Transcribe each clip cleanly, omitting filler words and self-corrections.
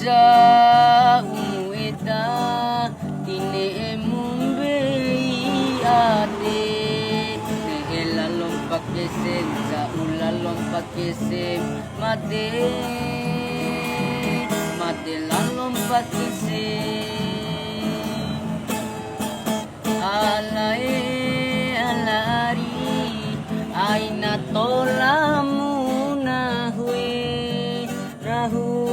sa umuita tineemumbe ate neelalong pakisim sa ulalong pakisim mate lalong pakisim alari ay natola muna hue rahu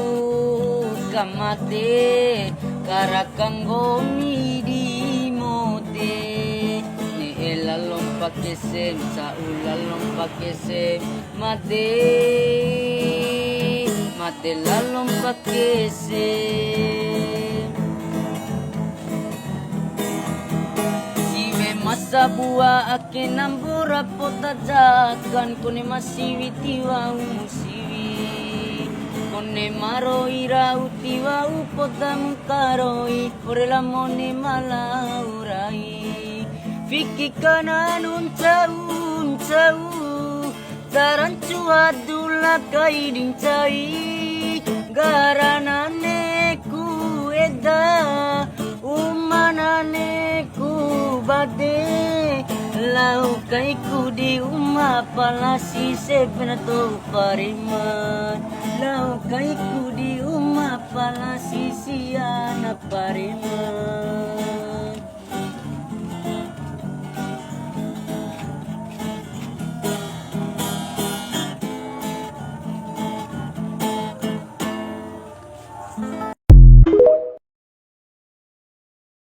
kamate karakang gomidi mote ni elalong pakisim sa ulalong pakisim mate lalong pakisim masa buah akin ang bura po tadyakan kone masiwi tiwa umusiwi kone maro ira utiwa upodam karoi orela mone malaurai fiki kanan uncau tarancu adula kaiding cai garanane ku eda umanane ku bade lau kai ku di umma palasi sebenato pariman lau kai ku di umma palasi siana pariman